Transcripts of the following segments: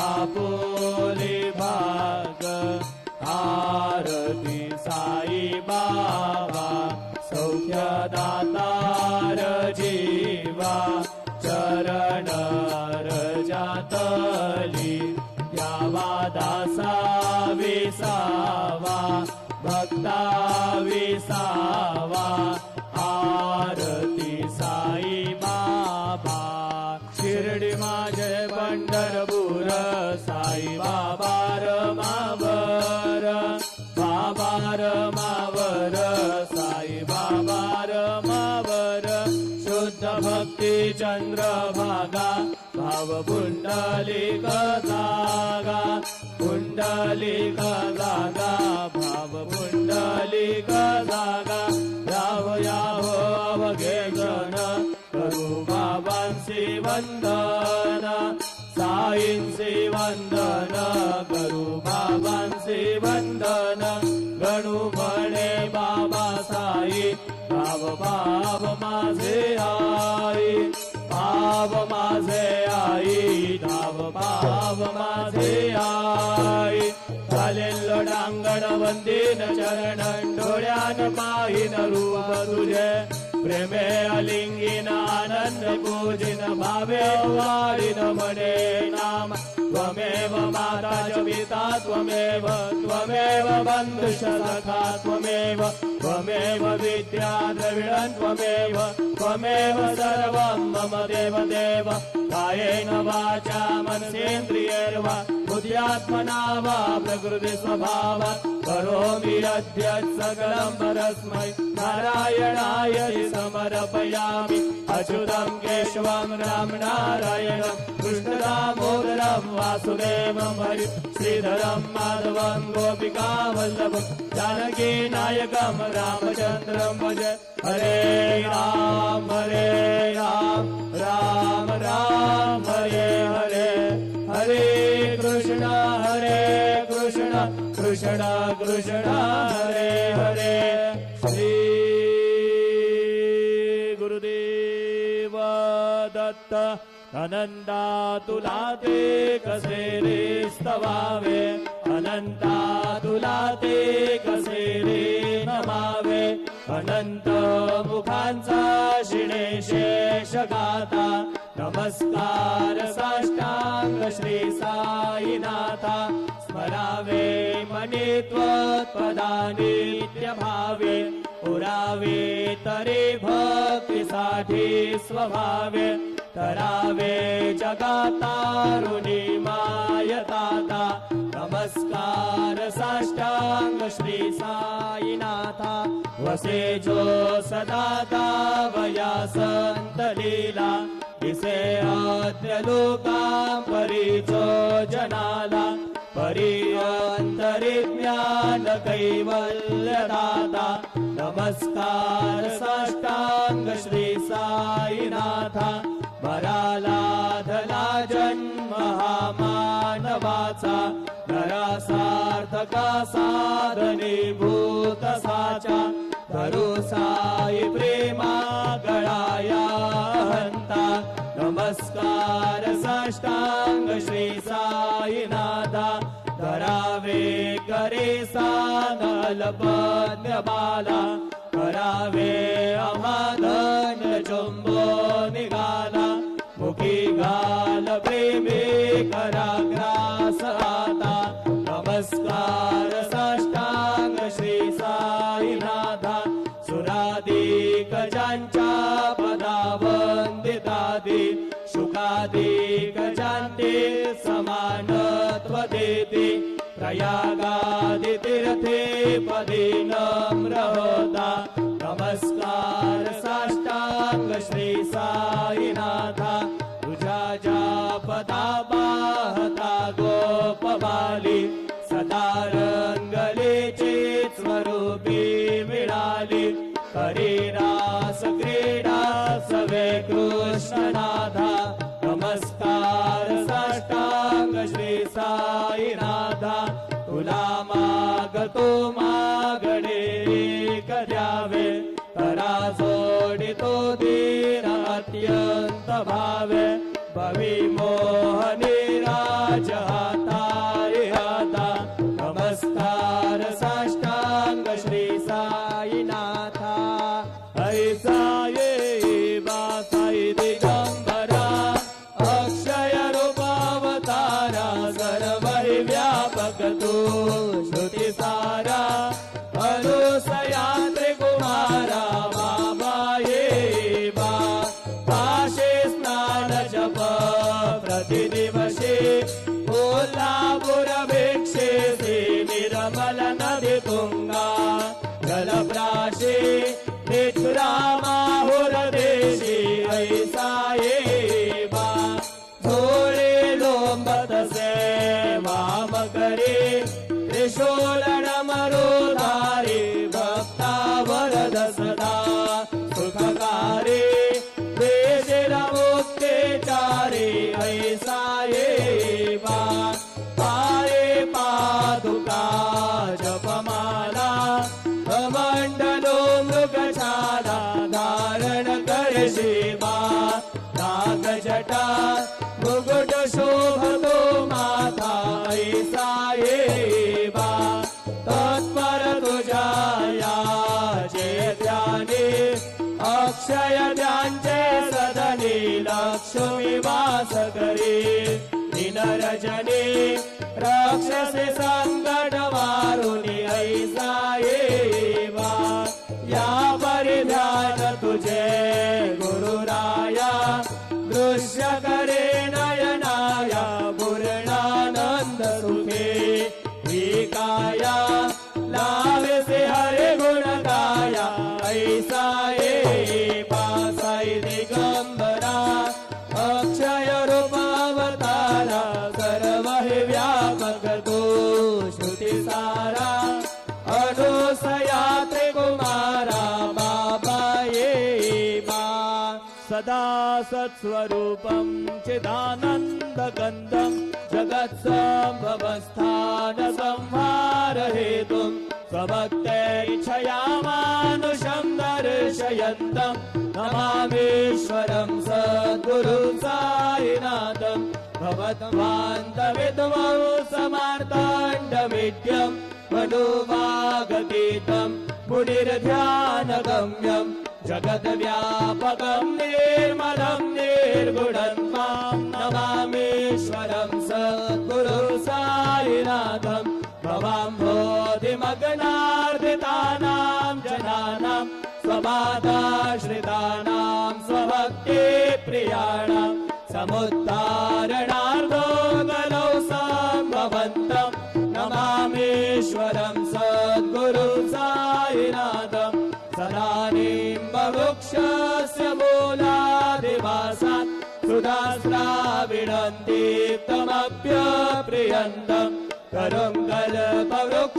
आपुले भाग आरती साई बाबा सौख्यदातार जीवा चरण रजातली द्यावा दासा विसावा भक्ता विसावा आरती साई बाबा शिर्डी माझे पंढरपूर साई बाबा रमावर बाबा रमावर साई बाबा रमावर शुद्ध भक्ती चंद्रभागा भाव पुंडलिक जागा पुंडलिक जागा भाव पुंडलिक जागा याव याव अवघे जन करू बाबांसी वंदन साईंसी वंदन करू बाबांसी वंदन गणू म्हणे बाबा साई भाव भाव माझे आई भाव माझे आई धाव भाव माझे आई चालेल डांगण वंदीन चरण डोळ्यान पाहिन रूप तुझे प्रेमे अलिंगीन आनंद पूजिन भावे वारिन म्हणे नाम त्वमेव माता च पिता त्वमेव त्वमेव बंधुश्च सखा त्वमेव त्वमेव विद्या द्रविणं त्वमेव त्वमेव सर्वं मम देव देव कायेन वाचा मनसेन्द्रियैर्वा बुद्ध्यात्मना वा प्रकृति स्वभावात् करोमि अद्य सकलं परस्मै नारायणाय समर्पयामि अच्युतं केशवं राम नारायणं कृष्णदामोदरं वासुदेवं हरि श्रीधरं माधवं गोपिकावल्लभं जानकी नायकं रामचन्द्रं भज हरे राम राम राम हरे हरे हरे कृष्ण कृष्ण कृष्ण हरे हरे श्री गुरुदेव दत्त अनंता तुला ते कसे रे स्तवावे अनंता तुला ते कसे रे नमावे अनंत मुखांचा शिणे शेष गाता नमस्कार साष्टांग श्री साईनाथा स्मरावे मनी त्वत्पदा नित्य भावे पुरावे तरी भक्तीसाठी स्वभावे तरावे जगातारुणी मायताता नमस्कार साष्टांग श्री साईनाथा वसे जो सदा दावया संत लीला दिसे आद्य लोकां परिचो जनाला परिअंतरि ज्ञान कैवल्यदाता नमस्कार साष्टांग श्री साईनाथा मरालाधला जन्म हा मानवाचा नरासार्थका साधनीभूत साचा धरू साई प्रेमा गळाया हंता नमस्कार साष्टांग श्री साईनाथा धरावे करे सानलपद्य बाला करावे अमाधन चुंबो निघाला मुखी घाल प्रेमे कराग्रास आता नमस्कार साष्टांग श्री साईनाथा सुराधिक ज्यांच्या पदावंदितादी शुकाधिक ज्यांचे समानत्व देते प्रयागादि तीर्थे पदी नम्र होता नमस्कार साष्टांग श्री साईनाथा तुझ्या ज्या पदा पाहता गोपबाली सदा रंगलेची स्वरूपी मिळाली हरिरास क्रीडा सवे कृष्णनाथा नमस्कार साष्टांग श्री साईनाथा तुला मागतो मागणे द्यावे तरा जोडितो दीन अत्यंत भावे भवी मोहनीरा तू श्रुतिसारा अनुसया त्रिकुमारा बाबाये बा काशे स्नान जप प्रतिदिवसे कोल्हापुरभिक्षे निर्मल नदी तुंगा जलप्राशे निद्रामाहुरदेशे ऐसा ये बा झोळे लोंबतसे वाम करे त्रिशूलनमरोधारे भक्ता वरद सदा सुखकारे वेदिरमुक्तेचारे ऐसा ये बा पाये पादुका जपमाला कमंडलो मृगशाला धारण करशे बा नागजटा मुकुट शोभतो माथा ऐसा ये बा तत्पर तुझ्या याचे ध्याने अक्षय ध्यांचे सदने लक्ष्मी वास करे दिनरजने राक्षसे संकट वारुणी ऐसा ये बा या परिध्यान तुझे गुरुराया दृश्य करे नयनाया पूर्णानंद सुखे विकाया लावे से हरे गुण गाया ऐसा ये पासाई दिगंबरा अक्षय रूपावतारा सर्व हि व्यापक तू श्रुतिसारा अनुसया त्रिकुमारा बाबा ये बा सदा सत्स्वरूपं चिदानन्दगन्धं जगत्सम्भवस्थान संहार हेतुं स्वभक्तैच्छया मानुषं दर्शयन्तं नमामीश्वरं सद्गुरुं साईनाथं भवद्वान्तविद्मं समार्ताण्डविद्यं मनुवागतीतं मुनिर्ध्यानगम्यं जगद्व्यापकं निर्मलं निर्गुणं मां नमामीश्वरं सद्गुरुं साईनाथं भवाम्भोधिमग्नार्दितानां जनानां स्वबाधाश्रितानां स्वभक्ति प्रियाणां समुद्धारणार्थो गलौ सम्भवन्तं नमामीश्वरं सद्गुरुं साईनाथं सदा निम्बवृक्षस्य मूलादिवासात् सुधास्राविणन्दीप्तमभ्यप्रियन्तं करुं कल्पवृक्षादिकं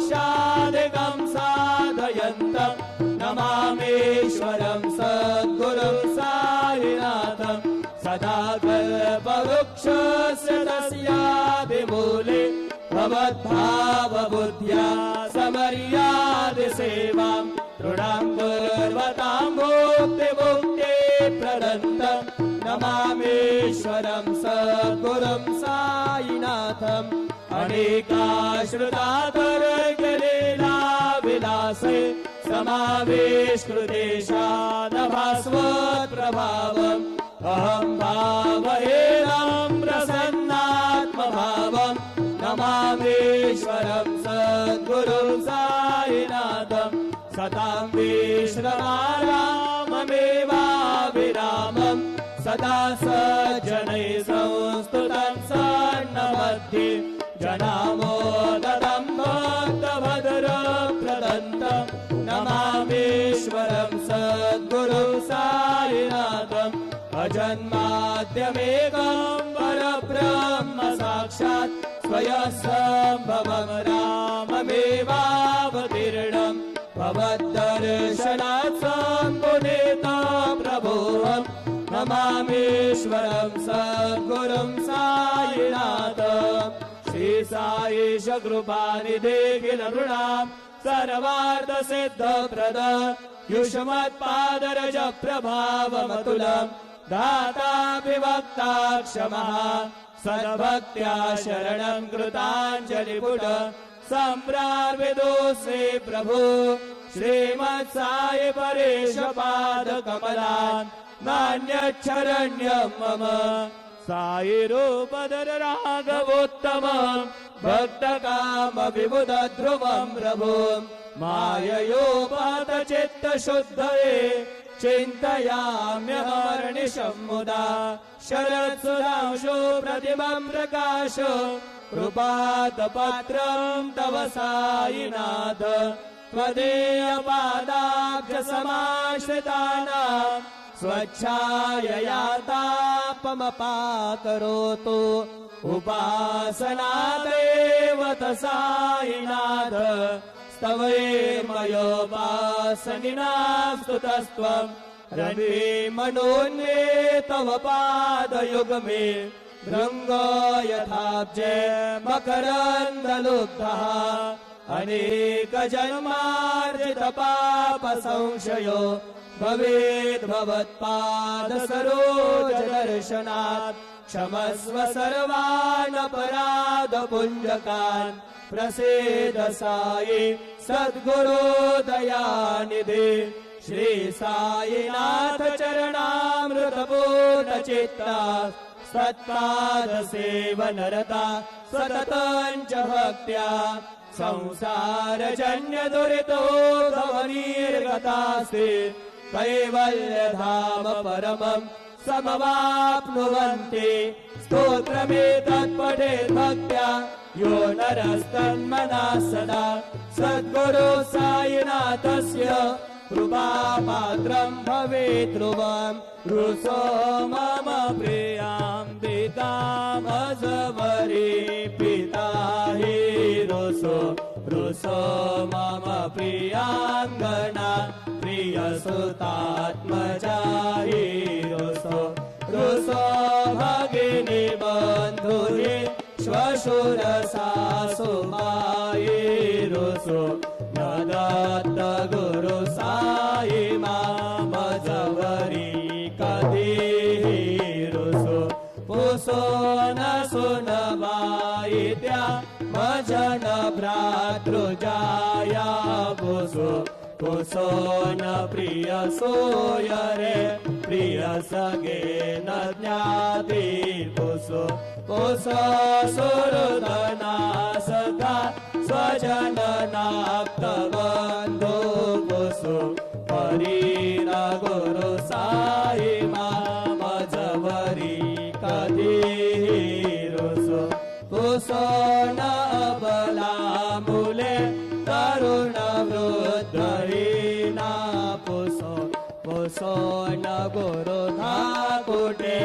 साधयन्तं नमामीश्वरं सद्गुरुं साईनाथं सदा कल्पवृक्षस्य तस्यादिमूले भवद्भावबुद्ध्या समर्यादिसेवां तृणां कुर्वतां मुक्तिप्रदन्तं नमामीश्वरं सद्गुरुं साईनाथम् अनेकाश्रुतातर्कलीला विलासे समावेशकृतेशादभास्वत्प्रभावम् अहं भावयेनं प्रसन्नात्मभावम् नमामीश्वरं सद्गुरुं साईनाथं सतां विश्रमाराममेवाभिरामं सदा सज्जनैः संस्तुतं सन्नमध्ये जनामोदतं भक्तभद्रप्रदन्तं नमामीश्वरं सद्गुरुं साईनाथम् अजन्माद्यमेकं परब्रह्म साक्षात् स्वयंसम्भवं राममेवावतीर्णं भवद्दर्शनात् सम्पुनीतं प्रभुवं नमामीश्वरं सद्गुरुं साईनाथम् श्री साईश कृपानिधे किल नृणां सर्वार्थसिद्धप्रद युष्मत्पादरज प्रभावमतुलं दाताभिवक्ता क्षमः सद्भक्त्या शरणं कृताञ्जलिपुट सम्प्रार्विदोऽस्मि प्रभु श्रीमत्साई परेश पादकमलान् नान्यच्छरण्यं मम साई रूपधर राघवोत्तमं भक्तकाम विबुध ध्रुवं प्रभुं माययोपातचित्तशुद्धये चिन्तयाम्यहर्निशं मुदा शरत्सुधांशु प्रतिमं प्रकाश कृपातपत्रं तव सायिनाथ त्वदीयपादाब्जसमाश्रितानां स्वच्छायया तापमपाकरोतु उपासनादेव सायिनाथ स्तवैर्मयोपासनिनां स्तुतस्त्वं रणे मनोन्मे तव पादयुग्मे भृङ्गो यथाब्जे मकरन्दलुब्धः अनेकजन्मार्जितपापसंशयो भवेद्भवत्पादसरोजदर्शनात् क्षमस्व सर्वान् अपराधपुञ्जकान् प्रसीद साई सद्गुरु दयानिधे श्री साईनाथ चरणामृतपूर्ण चित्ता सत्पाद सेवनरता सततं च भक्त्या संसारजन्य दुरितो भवनिर्गतास्ते कैवल्यधाम परमं समवाप्नुवन्ति स्तोत्रमेतत् पठेत् भक्त्या यो नरस्तन्मनः सदा सद्गुरु साईनाथस्य कृपापात्रं भवेत् ध्रुवं रुसो मम प्रियां दितामजवरी पिता हि रुसो मम प्रियाङ्गना प्रियसुतात्मजा हि रुसो भगिनी बन्धुहि श्वशुरसासुमायि रुसो न दत्त गुरु साई मामजवरी कधीहि रुसो पुसो न सुनवायित्या मजन भ्रातृजाया पुसो न प्रिय सोयरे प्रिय सगे न ज्ञाति पुसो सुहृदना सखा स्वजननाप्तबन्धु पुसो हरिण गुरु साई मामजवरी कधीहि रुसो पुसो न अबलामूले तरुण वृद्धहीना पुसो न गुरु धाकुटे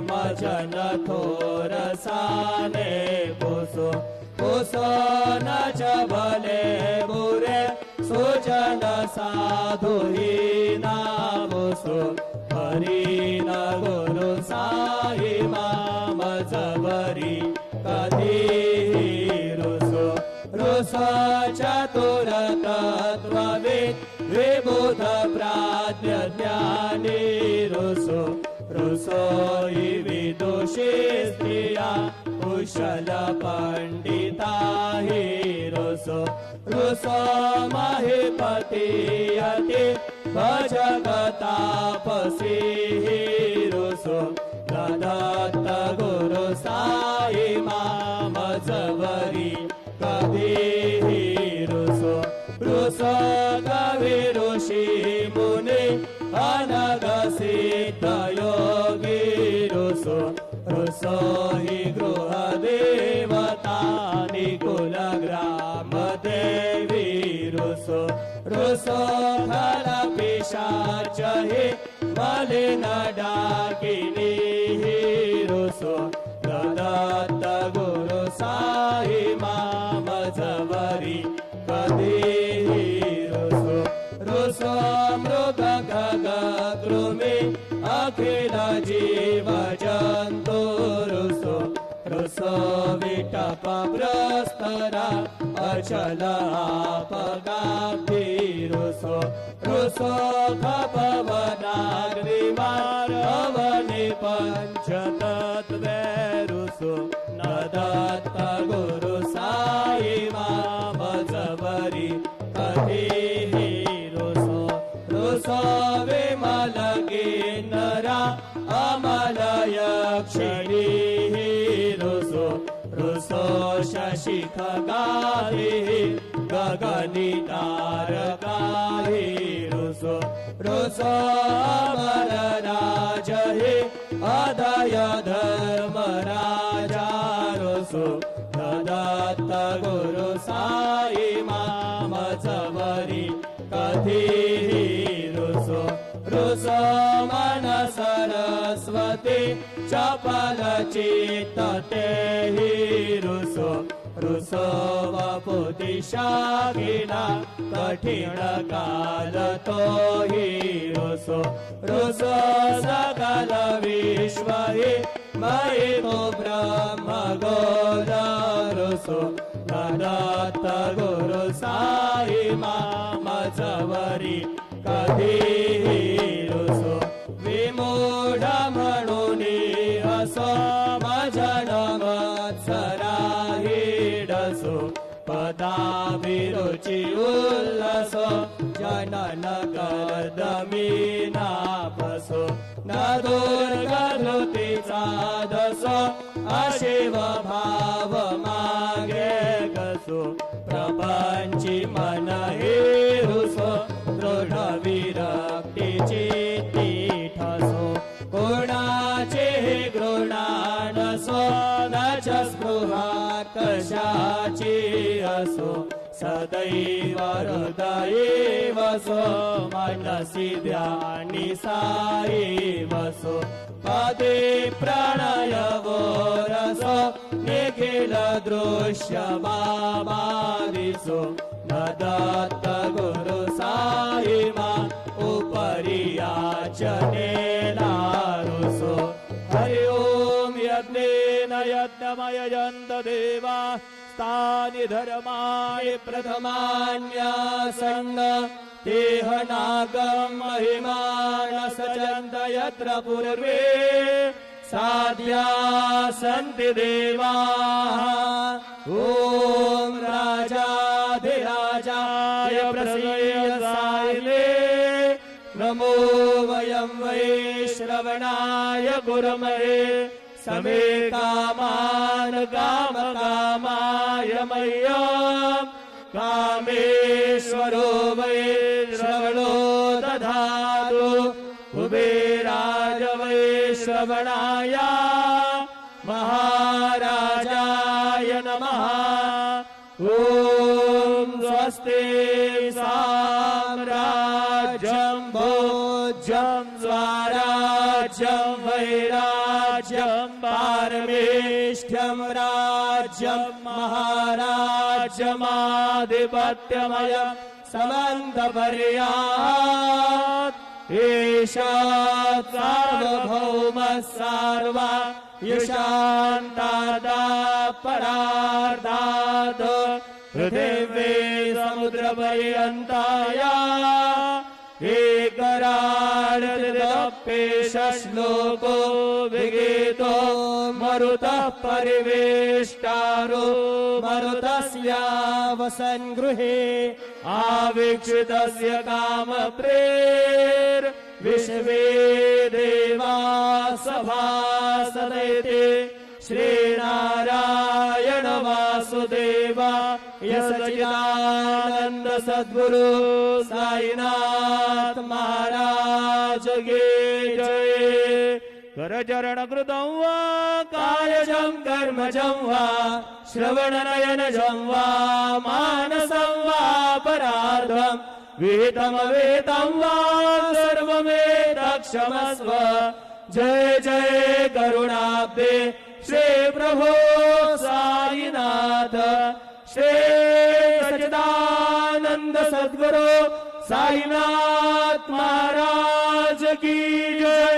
मजन थोरसाने पुसो न चबले बुरे सुजन साधुहीना पुसो हरिण गुरु साई मामजवरी कधीहि रुसो चतुरतत्त्ववित् विबुध प्राज्ञ ज्ञानी रुसो हि विदुषी स्त्रिया कुशल पंडिता हि रुसो महीपति यति भजगतापसी हि रुसो न दत्त गुरु साई मामजवरी कधीहि रुसो कवि ऋषि मुनि अनगसित योगी रुसो हि गृह देवता निकुल ग्राम देवी रुसो खल पिशाच हि मलिन डाकिनी रुसो दत्त गुरु साई मामजवरी कधीहि रुसो मृग गग कृमि अखिल जीव जन्तु रुसो विटप प्रस्तरा अचल आपगाब्धि रुसो खपवनाग्निमार अवनि पंचतत्त्वे रुसो न दत्त गुरु साई मामजवरी कधीहि रुसो विमल किन्नरा अमल यक्षिणी रुसो शशि खगाभिः गगनी तारकाभिः रुसो रुसो अमर राज हे अदय धर्मराजा रुसो दत्त गुरु साई मामचवरी कधीहि रुसो रुसो मन सरस्वती चपल चित्त तेहि रुसो रुसो वपुति शाखिना कठिन काल तोहि रुसो रुसो सकल विश्व हि मयि तो ब्रह्म गोल रुसो दत्त गुरु साई मामचवरी कधीहि रुसो विमूढ म्हणुनि हसो मजन मत्सराहि डसो पदाभिरुचि उल्लसो जनन कर्दमी नापसो न दुर्गधृति साधसो अशिव भाव मागे कसो प्रपंची मन हिरुसो दृढ विरक्ती चित्ती ठसो कोणाचे गृणानसो न च स्पृहा कशाची असो सदैव हृदये वसो मनसि ध्यानि साई वसो पदे प्रणय वो रसो निखिल दृश्य मादिसो न दत्त गुरु साई मा उपरि याचने नारुसो हरि ओम यज्ञेन यज्ञमयजन्त देवा तानि धर्माणि प्रथमान्यासन्न तेह नागं महिमान सचन्त यत्र पूर्वे साध्या सन्ति देवाः ॐ राजाधिराजाय प्रसीदसायिने नमो वयं वै श्रवणाय गुरुमहे समे कामान कामकामाय मह्यं कामेश्वरो वै श्रवणो दधातु कुबेराय वै श्रवणाय महाराजाय नमः ॐ स्वस्ति साम्राज्यं भोज्यं स्वराज्यं वैराज्यं पारमेष्ठ्यं राज्यं महाराज्यमाधिपत्यमयं समन्तपर्यात् ईशात् सार्वभौमः सार्वा युशान्तादा परार्धात् पृथिवी समुद्रपर्यन्ताया एकराडपेश श्लोको विगीतो मरुतः परिवेष्टारो मरुतस्यावसन् गृहे आवीक्षितस्य कामप्रेर विश्वे देवा सभासदेते श्रीनारायण वासुदेवा सच्चिदानंद सद्गुरु साईनाथ महाराज की जय। करचरण कृतं वा कायजं कर्मजं वा श्रवणनयनजं वा मानसं वा परार्धं विहितमवेतं वा सर्वमेतत्क्षमस्व। जय जय करुणाब्दे श्री प्रभो साईनाथ श्री सच्चिदानंद सद्गुरु साईनाथ महाराज की जय।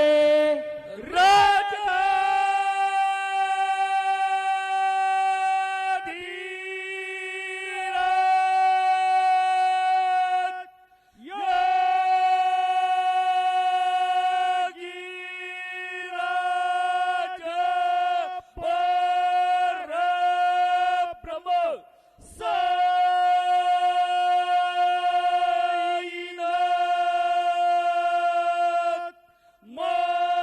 More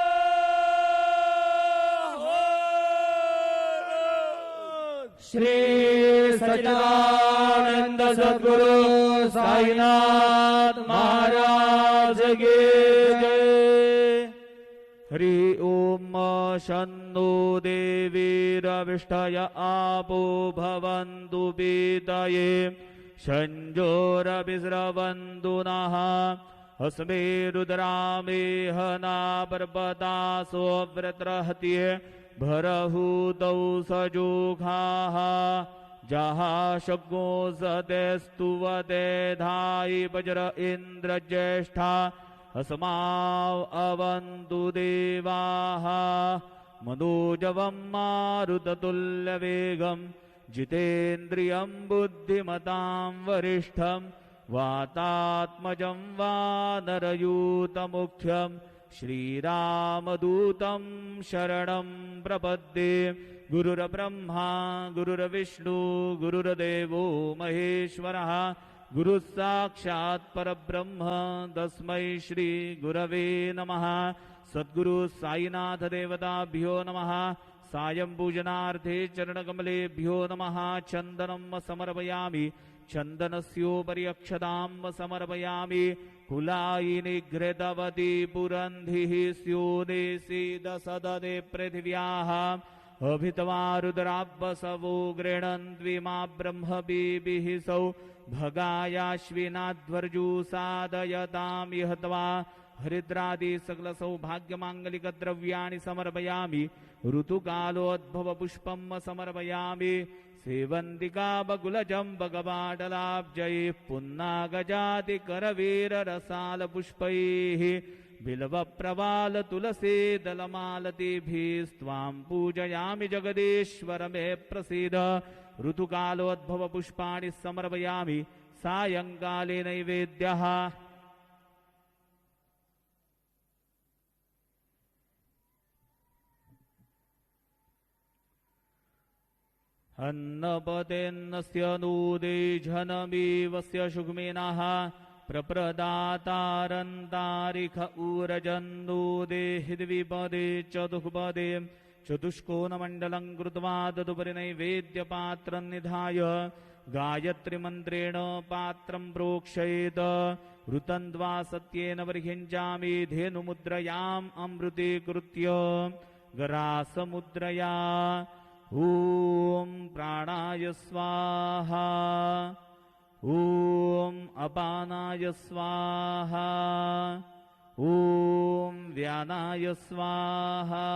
श्री सच्चिदानंद सद्गुरु साईनाथ महाराज की जय। हरि ओम शन्नो देवीरविष्टय आपो भवन्तु पीतये शञ्जोरभिस्रवन्तु नः अस्मे रुद्रामेहना पर्वतासो व्रत्रहत्ये भरहूतौ सजोघाः जहाशग्नो सतेस्तुवते धायि वज्र इन्द्रज्येष्ठा अस्माव अवन्तु देवाः मनोजवं मारुततुल्यवेगं जितेन्द्रियं बुद्धिमतां वरिष्ठं वातात्मजं वानरयूतमुख्यं श्रीरामदूतं शरणं प्रपद्ये। गुरुर्ब्रह्मा गुरुर्विष्णु गुरुर्देवो महेश्वरः गुरुः साक्षात् परब्रह्म तस्मै श्री गुरवे नमः। सद्गुरु साईनाथ देवताभ्यो नमः। सायं पूजनार्थे चरणकमलेभ्यो नमः। चन्दनं समर्पयामि चन्दनस्योपरि अक्षतां समर्पयामि। कुलायिनी घृतवती पुरन्धिः स्योदेसीदसदने पृथिव्याः अभितवा रुद्राब्बसवो गृह्णन्त्विमा ब्रह्मबीभिः सौ भगायाश्विनाध्वर्जुसादयतां इहत्वा हरिद्रादि सकल सौभाग्यमाङ्गलिक द्रव्याणि समर्पयामि। ऋतुकालोद्भव पुष्पं समर्पयामि। सेवन्तिका बकुलजम्बकपाटलाब्जैः पुन्नागजाति करवीररसाल पुष्पैः बिल्वप्रवाल तुलसी दलमालतीभिस्त्वां पूजयामि जगदीश्वर मे प्रसीद। ऋतुकालोद्भव पुष्पाणि समर्पयामि। सायंकाले नैवेद्यः अन्नपतेन्नस्य नूदे झनमीवस्य शुग्मिनः प्रप्रदातारन्तारिख ऊरजन्नूदे हृद्विपदे चतुःपदे चतुष्कोणमण्डलं कृत्वा तदुपरि नैवेद्यपात्रं निधाय गायत्रीमन्त्रेण पात्रं प्रोक्षयेत्। ऋतन्द्वा सत्येन बर्हिञ्जामि धेनुमुद्रयाम् अमृतीकृत्य गरासमुद्रया। ॐ प्राणाय स्वाहा ॐ अपानाय स्वाहा ॐ व्यानाय स्वाहा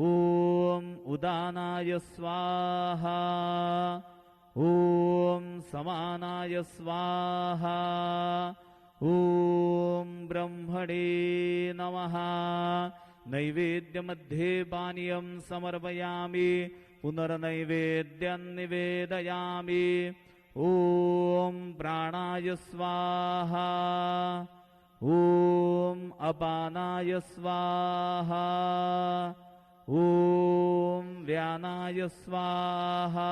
ॐ उदानाय स्वाहा ॐ समानाय स्वाहा ॐ ब्रह्मणे नमः। नैवेद्यमध्ये पानीयं समर्पयामि। पुनर्नैवेद्यं निवेदयामि। ॐ प्राणाय स्वाहा ॐ अपानाय स्वाहा ॐ व्यानाय स्वाहा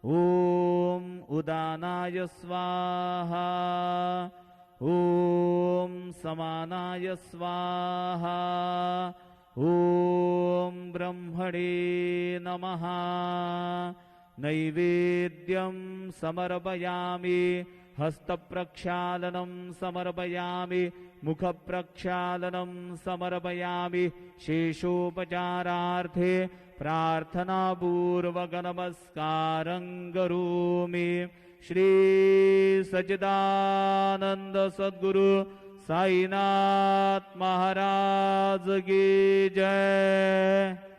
ॐ उदानाय स्वाहा ॐ समानाय स्वाहा ॐ ब्रह्मणे नमः। नैवेद्यं समर्पयामि। हस्तप्रक्षालनं समर्पयामि। मुखप्रक्षालनं समर्पयामि। शेषोपचारार्थे प्रार्थनापूर्वक नमस्कारं करोमि। श्री सच्चिदानंद सद्गुरु साईनाथ महाराज की जय।